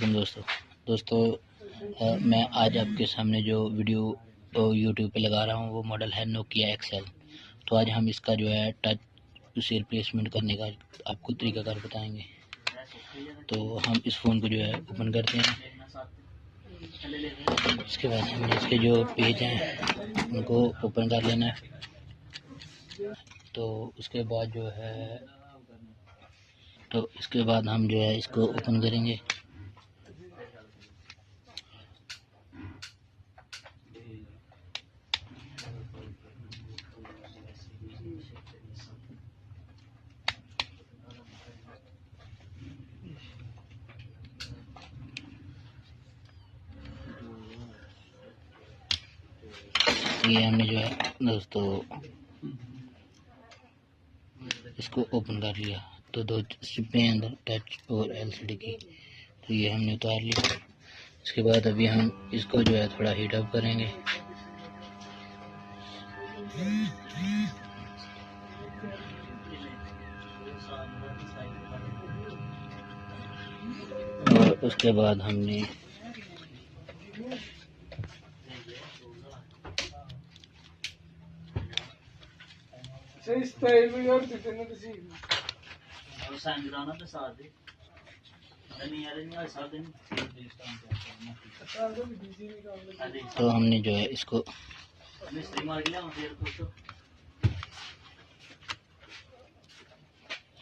वालेकुम दोस्तों मैं आज आपके सामने जो वीडियो यूट्यूब पे लगा रहा हूँ वो मॉडल है नोकिया XL। तो आज हम इसका जो है टच से रिप्लेसमेंट करने का आपको तरीकाकार बताएंगे। तो हम इस फ़ोन को जो है ओपन करते हैं। इसके बाद हमने इसके जो पेज हैं उनको ओपन कर लेना है। तो उसके बाद जो है हम जो है इसको ओपन करेंगे। ये हमने जो है दोस्तों इसको ओपन कर लिया। तो दो स्ट्रिपें अंदर टच और LCD की, तो ये हमने उतार लिया। इसके बाद अभी हम इसको जो है थोड़ा हीट अप करेंगे। और उसके बाद हमने तो हमने जो है इसको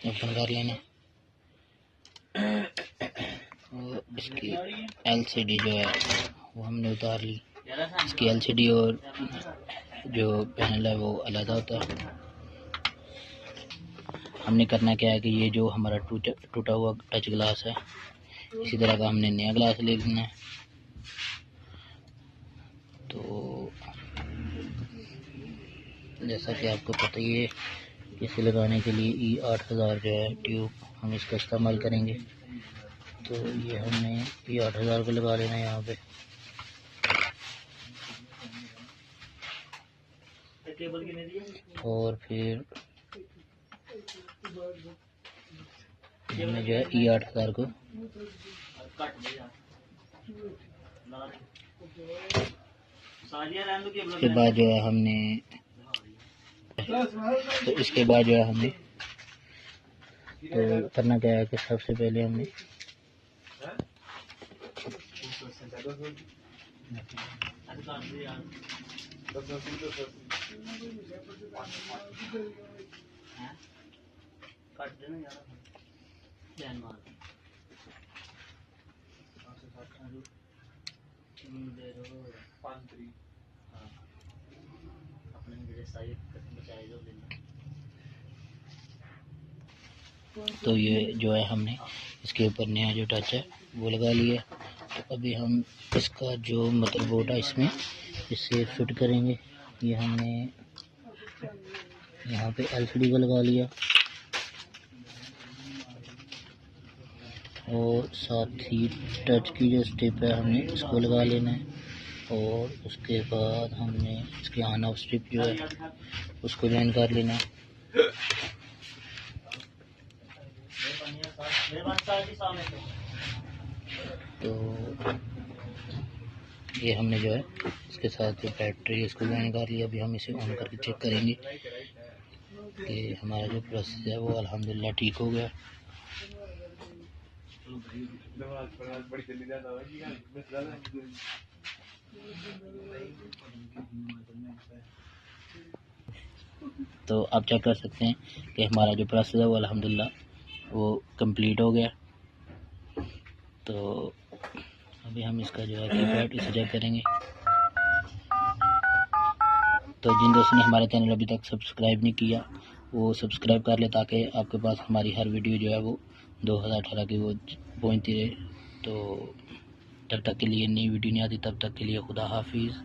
ओपन कर लेना और इसकी LCD जो है वो हमने उतार ली। इसकी LCD और जो पैनल है वो अलग होता है। हमने करना क्या है कि ये जो हमारा टूटा हुआ टच ग्लास है, इसी तरह का हमने नया ग्लास ले लेना है। तो जैसा कि आपको पता ही है, इसे लगाने के लिए E8000 जो है ट्यूब हम इसका इस्तेमाल करेंगे। तो ये हमने E8000 को लगा लेना है यहाँ पे। और फिर हमने जो है E8000 को इसके बाद जो है हमने तो करना क्या है कि सबसे पहले हमने तो ये जो है हमने इसके ऊपर नया जो टच है वो लगा लिया। तो अभी हम इसका जो मदरबोर्ड है इसमें इससे फिट करेंगे। ये हमने यहाँ पे LCD को लगा लिया और साथ ही टच की जो स्ट्रिप है हमने इसको लगा लेना है। और उसके बाद हमने इसके ऑन ऑफ स्ट्रिप जो है उसको ज्वाइन कर लेना है। तो ये हमने जो है इसके साथ जो बैटरी इसको ज्वाइन कर लिया। अभी हम इसे ऑन करके चेक करेंगे कि हमारा जो प्रोसेस है वो अल्हम्दुलिल्लाह ठीक हो गया। तो आप चेक कर सकते हैं कि हमारा जो प्रोसेस है वो अल्हम्दुलिल्लाह वो कंप्लीट हो गया। तो अभी हम इसका जो है कीपैड इसे चेक करेंगे। तो जिन दोस्तों ने हमारे चैनल अभी तक सब्सक्राइब नहीं किया वो सब्सक्राइब कर ले, ताकि आपके पास हमारी हर वीडियो जो है वो 2018 की वो पहुंचती रहे। तो जब तक के लिए नई वीडियो नहीं आती तब तक के लिए खुदा हाफिज़।